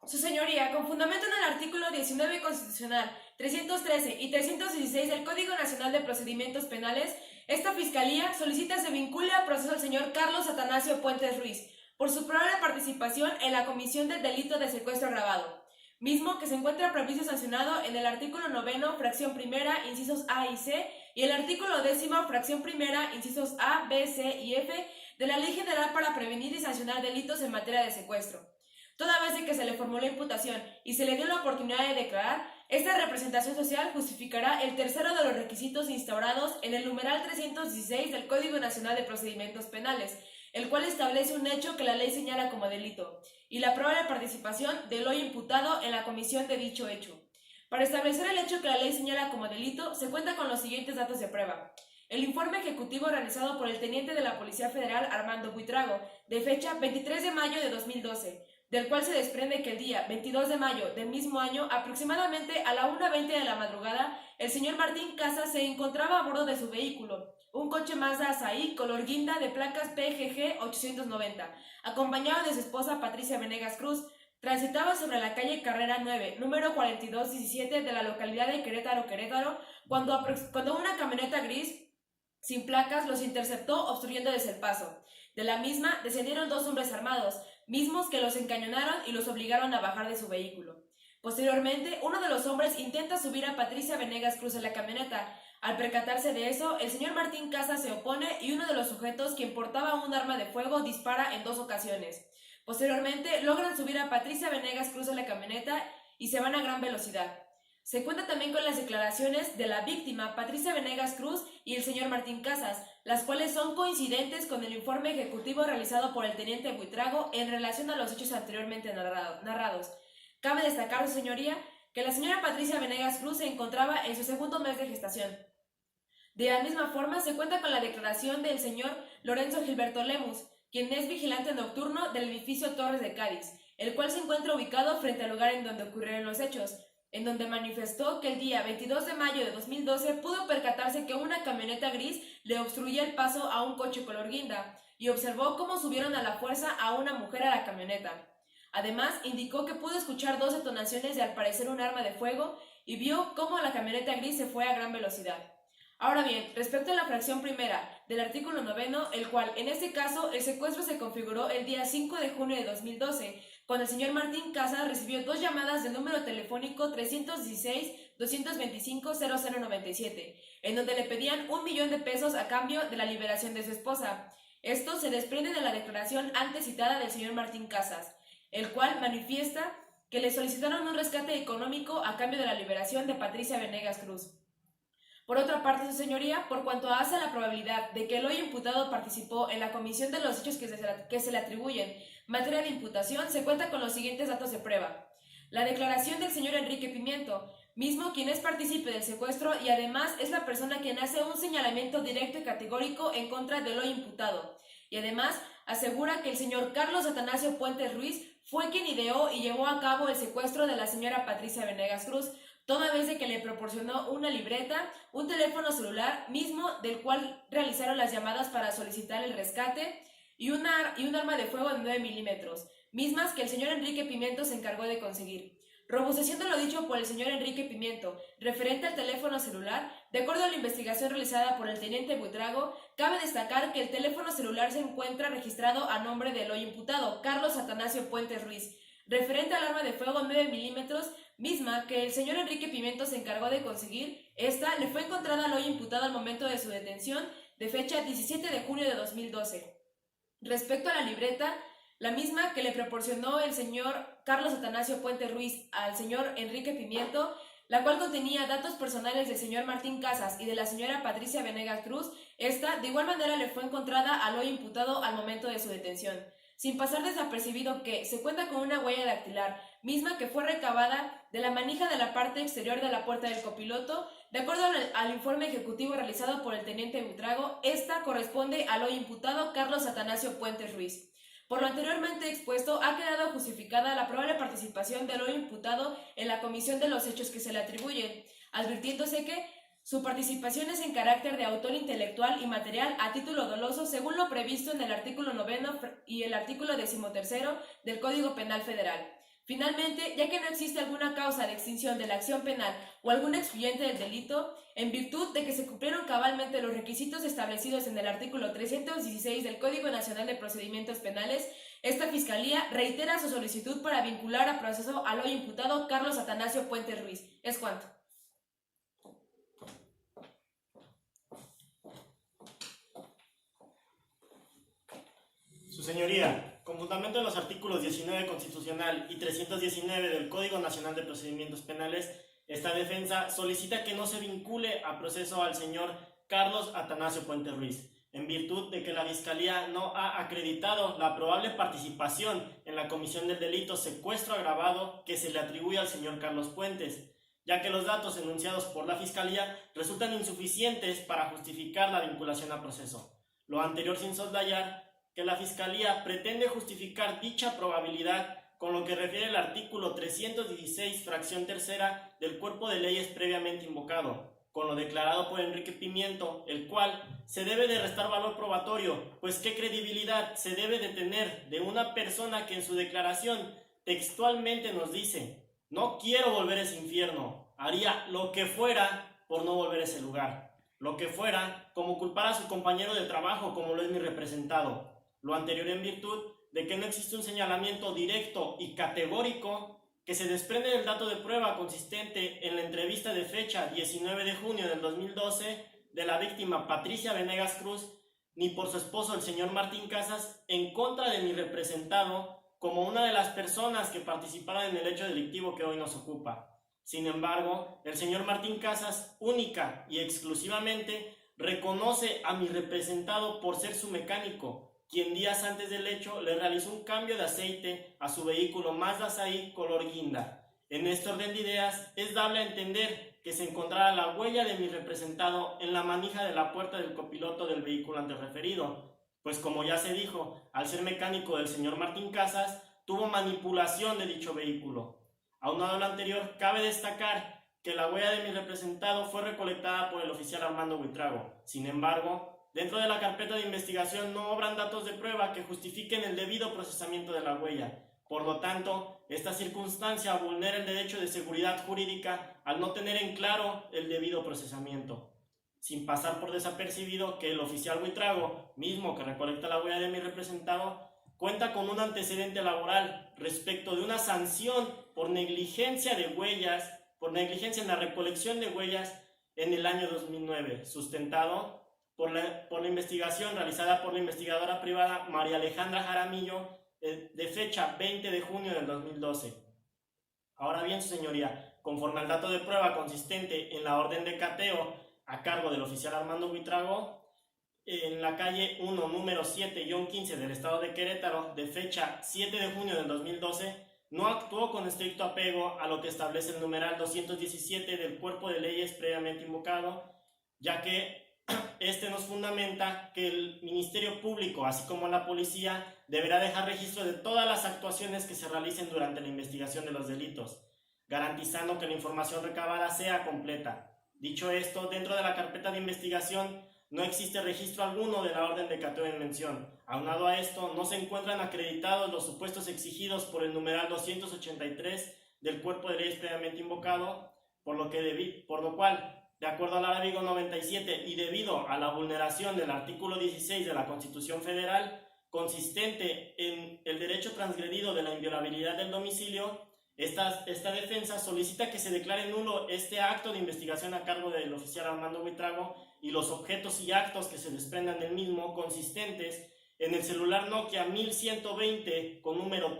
Su señoría, con fundamento en el artículo 19 constitucional, 313 y 316 del Código Nacional de Procedimientos Penales, esta Fiscalía solicita se vincule a proceso al señor Carlos Atanasio Puentes Ruiz por su probable participación en la comisión del delito de secuestro agravado, mismo que se encuentra previsto y sancionado en el artículo 9, fracción primera, incisos A y C, y el artículo 10, fracción primera, incisos A, B, C y F de la Ley General para prevenir y sancionar delitos en materia de secuestro. Toda vez de que se le formuló imputación y se le dio la oportunidad de declarar, esta representación social justificará el tercero de los requisitos instaurados en el numeral 316 del Código Nacional de Procedimientos Penales, el cual establece un hecho que la ley señala como delito, y la probable participación del hoy imputado en la comisión de dicho hecho. Para establecer el hecho que la ley señala como delito, se cuenta con los siguientes datos de prueba. El informe ejecutivo realizado por el teniente de la Policía Federal Armando Buitrago, de fecha 23 de mayo de 2012, del cual se desprende que el día 22 de mayo del mismo año, aproximadamente a la 1:20 de la madrugada, el señor Martín Casas se encontraba a bordo de su vehículo, un coche Mazda Asahi color guinda de placas PGG 890, acompañado de su esposa Patricia Venegas Cruz. Transitaba sobre la calle Carrera 9, número 4217 de la localidad de Querétaro, cuando una camioneta gris sin placas los interceptó obstruyéndoles el paso. De la misma descendieron dos hombres armados, mismos que los encañonaron y los obligaron a bajar de su vehículo. Posteriormente, uno de los hombres intenta subir a Patricia Venegas Cruz en la camioneta. Al percatarse de eso, el señor Martín Casas se opone y uno de los sujetos, quien portaba un arma de fuego, dispara en 2 ocasiones. Posteriormente, logran subir a Patricia Venegas Cruz en la camioneta y se van a gran velocidad. Se cuenta también con las declaraciones de la víctima, Patricia Venegas Cruz, y el señor Martín Casas, las cuales son coincidentes con el informe ejecutivo realizado por el teniente Buitrago en relación a los hechos anteriormente narrados. Cabe destacar, su señoría, que la señora Patricia Venegas Cruz se encontraba en su segundo mes de gestación. De la misma forma, se cuenta con la declaración del señor Lorenzo Gilberto Lemus, quien es vigilante nocturno del edificio Torres de Cádiz, el cual se encuentra ubicado frente al lugar en donde ocurrieron los hechos, en donde manifestó que el día 22 de mayo de 2012 pudo percatarse que una camioneta gris le obstruía el paso a un coche color guinda y observó cómo subieron a la fuerza a una mujer a la camioneta. Además, indicó que pudo escuchar 2 detonaciones de al parecer un arma de fuego y vio cómo la camioneta gris se fue a gran velocidad. Ahora bien, respecto a la fracción primera del artículo 9, el cual en este caso el secuestro se configuró el día 5 de junio de 2012, cuando el señor Martín Casas recibió 2 llamadas del número telefónico 316-225-0097, en donde le pedían $1.000.000 a cambio de la liberación de su esposa. Esto se desprende de la declaración antes citada del señor Martín Casas, el cual manifiesta que le solicitaron un rescate económico a cambio de la liberación de Patricia Venegas Cruz. Por otra parte, su señoría, por cuanto hace a la probabilidad de que el hoy imputado participó en la comisión de los hechos que se le atribuyen materia de imputación, se cuenta con los siguientes datos de prueba. La declaración del señor Enrique Pimiento, mismo quien es partícipe del secuestro y además es la persona quien hace un señalamiento directo y categórico en contra del hoy imputado, y además asegura que el señor Carlos Atanasio Puentes Ruiz fue quien ideó y llevó a cabo el secuestro de la señora Patricia Venegas Cruz, toda vez de que le proporcionó una libreta, un teléfono celular, mismo del cual realizaron las llamadas para solicitar el rescate, y un arma de fuego de 9 milímetros, mismas que el señor Enrique Pimiento se encargó de conseguir. Robusteciendo lo dicho por el señor Enrique Pimiento, referente al teléfono celular, de acuerdo a la investigación realizada por el teniente Buitrago, cabe destacar que el teléfono celular se encuentra registrado a nombre del hoy imputado, Carlos Atanasio Puentes Ruiz. Referente al arma de fuego 9 milímetros, misma que el señor Enrique Pimiento se encargó de conseguir, esta le fue encontrada al hoy imputado al momento de su detención, de fecha 17 de junio de 2012. Respecto a la libreta, la misma que le proporcionó el señor Carlos Atanasio Puentes Ruiz al señor Enrique Pimiento, la cual contenía datos personales del señor Martín Casas y de la señora Patricia Venegas Cruz, esta de igual manera le fue encontrada al hoy imputado al momento de su detención, sin pasar desapercibido que se cuenta con una huella dactilar, misma que fue recabada de la manija de la parte exterior de la puerta del copiloto. De acuerdo al informe ejecutivo realizado por el teniente Buitrago, esta corresponde al hoy imputado Carlos Atanasio Puentes Ruiz. Por lo anteriormente expuesto, ha quedado justificada la probable participación del hoy imputado en la comisión de los hechos que se le atribuyen, advirtiéndose que su participación es en carácter de autor intelectual y material a título doloso según lo previsto en el artículo 9 y el artículo 13 del Código Penal Federal. Finalmente, ya que no existe alguna causa de extinción de la acción penal o algún excluyente del delito, en virtud de que se cumplieron cabalmente los requisitos establecidos en el artículo 316 del Código Nacional de Procedimientos Penales, esta Fiscalía reitera su solicitud para vincular a proceso al hoy imputado Carlos Atanasio Puentes Ruiz. Es cuanto. Su señoría, con fundamento en los artículos 19 constitucional y 319 del Código Nacional de Procedimientos Penales, esta defensa solicita que no se vincule a proceso al señor Carlos Atanasio Puentes Ruiz, en virtud de que la Fiscalía no ha acreditado la probable participación en la comisión del delito secuestro agravado que se le atribuye al señor Carlos Puentes, ya que los datos enunciados por la Fiscalía resultan insuficientes para justificar la vinculación a proceso. Lo anterior sin soslayar que la Fiscalía pretende justificar dicha probabilidad con lo que refiere el artículo 316, fracción tercera del Cuerpo de Leyes previamente invocado, con lo declarado por Enrique Pimiento, el cual se debe de restar valor probatorio, pues qué credibilidad se debe de tener de una persona que en su declaración textualmente nos dice: no quiero volver a ese infierno, haría lo que fuera por no volver a ese lugar, lo que fuera como culpar a su compañero de trabajo como lo es mi representado. Lo anterior en virtud de que no existe un señalamiento directo y categórico que se desprende del dato de prueba consistente en la entrevista de fecha 19 de junio del 2012 de la víctima Patricia Venegas Cruz, ni por su esposo el señor Martín Casas, en contra de mi representado como una de las personas que participaron en el hecho delictivo que hoy nos ocupa. Sin embargo, el señor Martín Casas, única y exclusivamente, reconoce a mi representado por ser su mecánico, quien días antes del hecho le realizó un cambio de aceite a su vehículo Mazda 6 color guinda. En este orden de ideas, es dable a entender que se encontrara la huella de mi representado en la manija de la puerta del copiloto del vehículo antes referido, pues como ya se dijo, al ser mecánico del señor Martín Casas, tuvo manipulación de dicho vehículo. Aunado a lo anterior, cabe destacar que la huella de mi representado fue recolectada por el oficial Armando Buitrago. Sin embargo, dentro de la carpeta de investigación no obran datos de prueba que justifiquen el debido procesamiento de la huella. Por lo tanto, esta circunstancia vulnera el derecho de seguridad jurídica al no tener en claro el debido procesamiento, sin pasar por desapercibido que el oficial Buitrago, mismo que recolecta la huella de mi representado, cuenta con un antecedente laboral respecto de una sanción por negligencia de huellas, por negligencia en la recolección de huellas en el año 2009, sustentado por la investigación realizada por la investigadora privada María Alejandra Jaramillo de fecha 20 de junio del 2012. Ahora bien, su señoría, conforme al dato de prueba consistente en la orden de cateo a cargo del oficial Armando Buitrago, en la calle 1, número 7-15 del estado de Querétaro, de fecha 7 de junio del 2012, no actuó con estricto apego a lo que establece el numeral 217 del Cuerpo de Leyes previamente invocado, ya que este nos fundamenta que el Ministerio Público, así como la policía, deberá dejar registro de todas las actuaciones que se realicen durante la investigación de los delitos, garantizando que la información recabada sea completa. Dicho esto, dentro de la carpeta de investigación no existe registro alguno de la orden de cateo en mención. Aunado a esto, no se encuentran acreditados los supuestos exigidos por el numeral 283 del Cuerpo de Leyes previamente invocado, por lo cual, de acuerdo al Arábigo 97 y debido a la vulneración del artículo 16 de la Constitución Federal, consistente en el derecho transgredido de la inviolabilidad del domicilio, esta defensa solicita que se declare nulo este acto de investigación a cargo del oficial Armando Buitrago y los objetos y actos que se desprendan del mismo, consistentes en el celular Nokia 1120 con número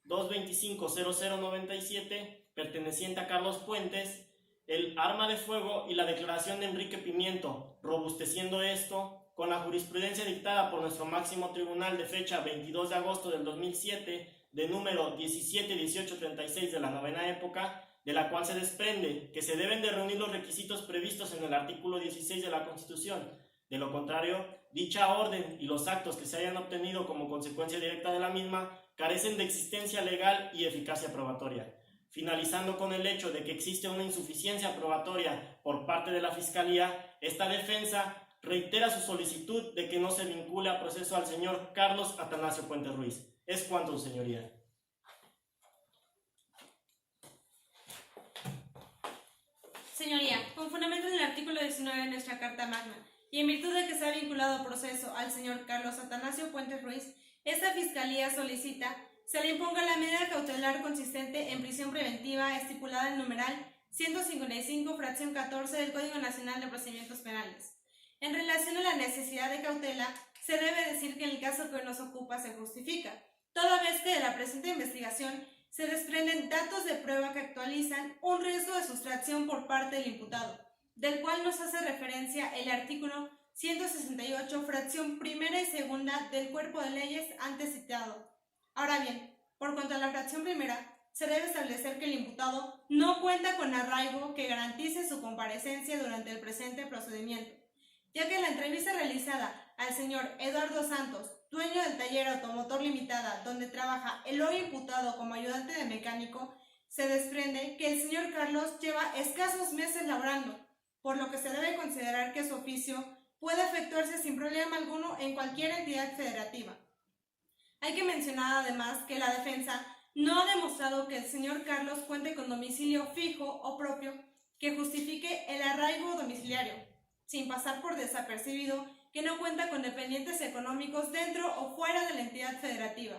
316-225-0097, perteneciente a Carlos Puentes, el arma de fuego y la declaración de Enrique Pimiento, robusteciendo esto con la jurisprudencia dictada por nuestro máximo tribunal de fecha 22 de agosto del 2007, de número 171836 de la novena época, de la cual se desprende que se deben de reunir los requisitos previstos en el artículo 16 de la Constitución. De lo contrario, dicha orden y los actos que se hayan obtenido como consecuencia directa de la misma carecen de existencia legal y eficacia probatoria. Finalizando con el hecho de que existe una insuficiencia probatoria por parte de la Fiscalía, esta defensa reitera su solicitud de que no se vincule a proceso al señor Carlos Atanasio Puentes Ruiz. Es cuanto, señoría. Señoría, con fundamento en el artículo 19 de nuestra Carta Magna, y en virtud de que se ha vinculado a proceso al señor Carlos Atanasio Puentes Ruiz, esta Fiscalía solicita se le imponga la medida cautelar consistente en prisión preventiva estipulada en numeral 155, fracción 14 del Código Nacional de Procedimientos Penales. En relación a la necesidad de cautela, se debe decir que en el caso que hoy nos ocupa se justifica, toda vez que de la presente investigación se desprenden datos de prueba que actualizan un riesgo de sustracción por parte del imputado, del cual nos hace referencia el artículo 168, fracción primera y segunda del Cuerpo de Leyes antes citado. Ahora bien, por cuanto a la fracción primera, se debe establecer que el imputado no cuenta con arraigo que garantice su comparecencia durante el presente procedimiento, ya que en la entrevista realizada al señor Eduardo Santos, dueño del taller Automotor Limitada, donde trabaja el hoy imputado como ayudante de mecánico, se desprende que el señor Carlos lleva escasos meses laborando, por lo que se debe considerar que su oficio puede efectuarse sin problema alguno en cualquier entidad federativa. Hay que mencionar además que la defensa no ha demostrado que el señor Carlos cuente con domicilio fijo o propio que justifique el arraigo domiciliario, sin pasar por desapercibido que no cuenta con dependientes económicos dentro o fuera de la entidad federativa.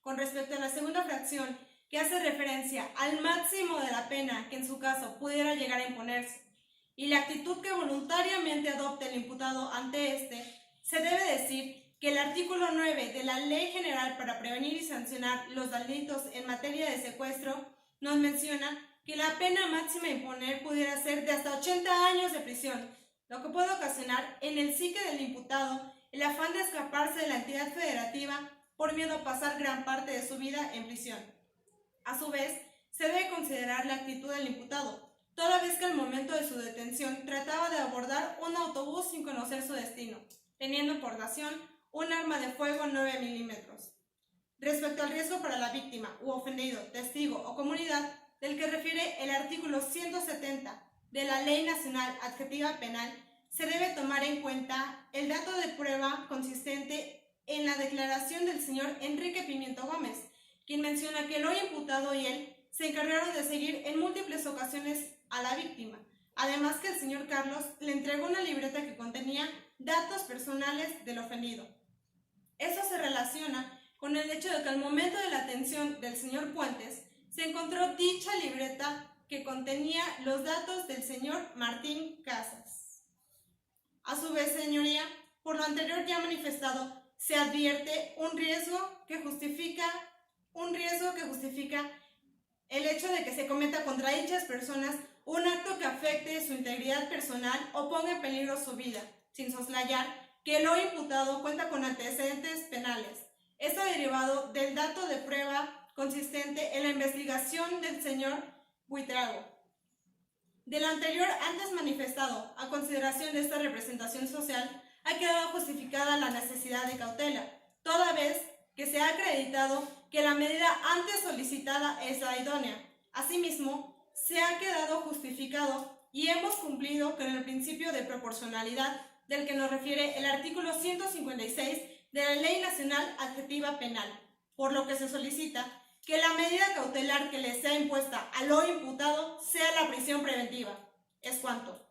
Con respecto a la segunda fracción, que hace referencia al máximo de la pena que en su caso pudiera llegar a imponerse, y la actitud que voluntariamente adopte el imputado ante este, se debe decir que el artículo 9 de la Ley General para prevenir y sancionar los delitos en materia de secuestro nos menciona que la pena máxima a imponer pudiera ser de hasta 80 años de prisión, lo que puede ocasionar en el psique del imputado el afán de escaparse de la entidad federativa por miedo a pasar gran parte de su vida en prisión. A su vez, se debe considerar la actitud del imputado, toda vez que al momento de su detención trataba de abordar un autobús sin conocer su destino, teniendo por nación un arma de fuego 9 milímetros. Respecto al riesgo para la víctima u ofendido, testigo o comunidad, del que refiere el artículo 170 de la Ley Nacional Adjetiva Penal, se debe tomar en cuenta el dato de prueba consistente en la declaración del señor Enrique Pimiento Gómez, quien menciona que el hoy imputado y él se encargaron de seguir en múltiples ocasiones a la víctima, además que el señor Carlos le entregó una libreta que contenía datos personales del ofendido. Eso se relaciona con el hecho de que al momento de la atención del señor Puentes se encontró dicha libreta que contenía los datos del señor Martín Casas. A su vez, señoría, por lo anterior ya manifestado, se advierte un riesgo que justifica el hecho de que se cometa contra dichas personas un acto que afecte su integridad personal o ponga en peligro su vida, sin soslayar que el hoy imputado cuenta con antecedentes penales. Esto derivado del dato de prueba consistente en la investigación del señor Buitrago. De lo anterior antes manifestado, a consideración de esta representación social, ha quedado justificada la necesidad de cautela, toda vez que se ha acreditado que la medida antes solicitada es la idónea. Asimismo, se ha quedado justificado y hemos cumplido con el principio de proporcionalidad del que nos refiere el artículo 156 de la Ley Nacional Adjetiva Penal, por lo que se solicita que la medida cautelar que le sea impuesta al hoy imputado sea la prisión preventiva. Es cuanto.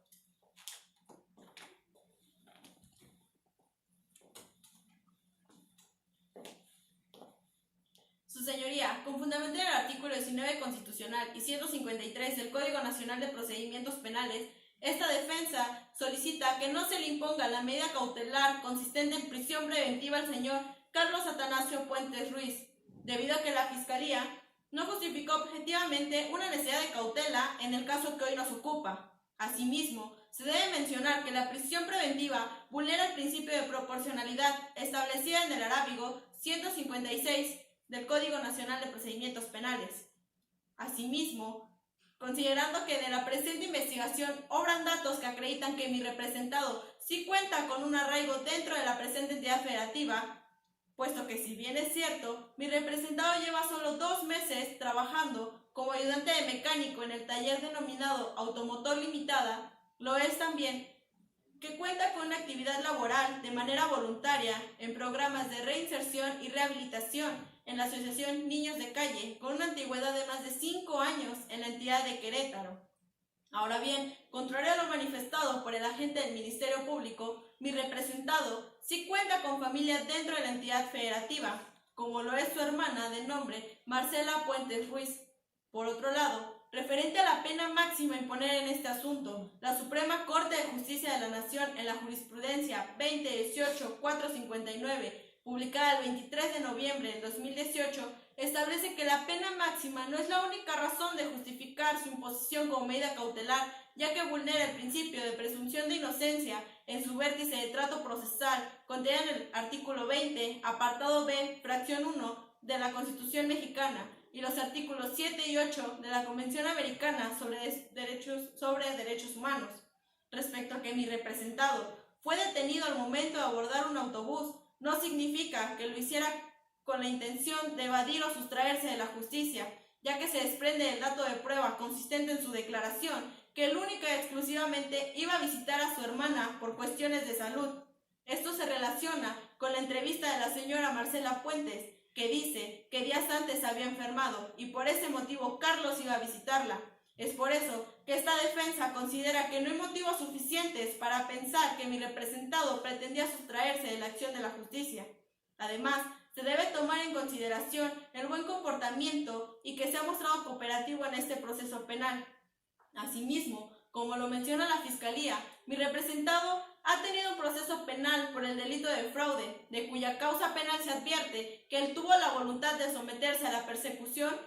Su señoría, con fundamento en el artículo 19 constitucional y 153 del Código Nacional de Procedimientos Penales, esta defensa solicita que no se le imponga la medida cautelar consistente en prisión preventiva al señor Carlos Atanasio Puentes Ruiz, debido a que la Fiscalía no justificó objetivamente una necesidad de cautela en el caso que hoy nos ocupa. Asimismo, se debe mencionar que la prisión preventiva vulnera el principio de proporcionalidad establecido en el arábigo 156 del Código Nacional de Procedimientos Penales. Asimismo, considerando que de la presente investigación obran datos que acreditan que mi representado sí cuenta con un arraigo dentro de la presente entidad federativa, puesto que si bien es cierto, mi representado lleva solo 2 meses trabajando como ayudante de mecánico en el taller denominado Automotor Limitada, lo es también que cuenta con una actividad laboral de manera voluntaria en programas de reinserción y rehabilitación en la Asociación Niños de Calle, con una antigüedad de más de 5 años en la entidad de Querétaro. Ahora bien, contrario a lo manifestado por el agente del Ministerio Público, mi representado sí cuenta con familia dentro de la entidad federativa, como lo es su hermana de nombre Marcela Puentes Ruiz. Por otro lado, referente a la pena máxima a imponer en este asunto, la Suprema Corte de Justicia de la Nación en la jurisprudencia 2018-459, publicada el 23 de noviembre de 2018, establece que la pena máxima no es la única razón de justificar su imposición como medida cautelar, ya que vulnera el principio de presunción de inocencia en su vértice de trato procesal, contenida en el artículo 20, apartado B, fracción 1 de la Constitución mexicana, y los artículos 7 y 8 de la Convención Americana sobre Derechos Humanos. Respecto a que mi representado fue detenido al momento de abordar un autobús, no significa que lo hiciera con la intención de evadir o sustraerse de la justicia, ya que se desprende del dato de prueba consistente en su declaración que él única y exclusivamente iba a visitar a su hermana por cuestiones de salud. Esto se relaciona con la entrevista de la señora Marcela Puentes, que dice que días antes había enfermado y por ese motivo Carlos iba a visitarla. Es por eso que esta defensa considera que no hay motivos suficientes para pensar que mi representado pretendía sustraerse de la acción de la justicia. Además, se debe tomar en consideración el buen comportamiento y que se ha mostrado cooperativo en este proceso penal. Asimismo, como lo menciona la Fiscalía, mi representado ha tenido un proceso penal por el delito de fraude, de cuya causa penal se advierte que él tuvo la voluntad de someterse a la persecución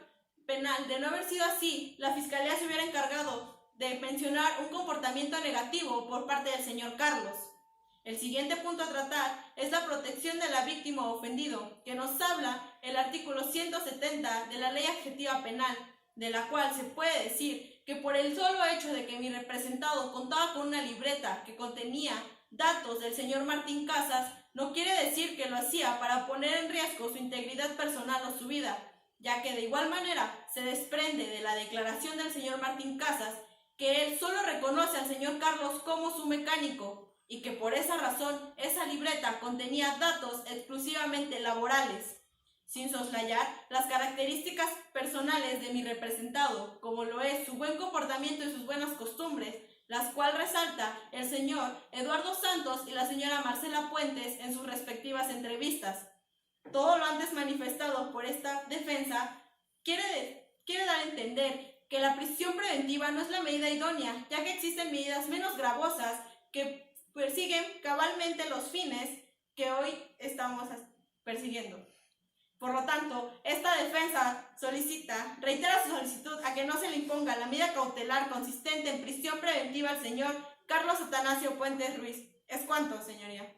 penal. De no haber sido así, la Fiscalía se hubiera encargado de mencionar un comportamiento negativo por parte del señor Carlos. El siguiente punto a tratar es la protección de la víctima o ofendido, que nos habla el artículo 170 de la Ley Adjetiva Penal, de la cual se puede decir que por el solo hecho de que mi representado contaba con una libreta que contenía datos del señor Martín Casas, no quiere decir que lo hacía para poner en riesgo su integridad personal o su vida, ya que de igual manera se desprende de la declaración del señor Martín Casas que él solo reconoce al señor Carlos como su mecánico y que por esa razón esa libreta contenía datos exclusivamente laborales, sin soslayar las características personales de mi representado, como lo es su buen comportamiento y sus buenas costumbres, las cuales resalta el señor Eduardo Santos y la señora Marcela Puentes en sus respectivas entrevistas. Todo lo antes manifestado por esta defensa quiere dar a entender que la prisión preventiva no es la medida idónea, ya que existen medidas menos gravosas que persiguen cabalmente los fines que hoy estamos persiguiendo. Por lo tanto, esta defensa reitera su solicitud a que no se le imponga la medida cautelar consistente en prisión preventiva al señor Carlos Atanasio Puentes Ruiz. ¿Es cuánto, señoría?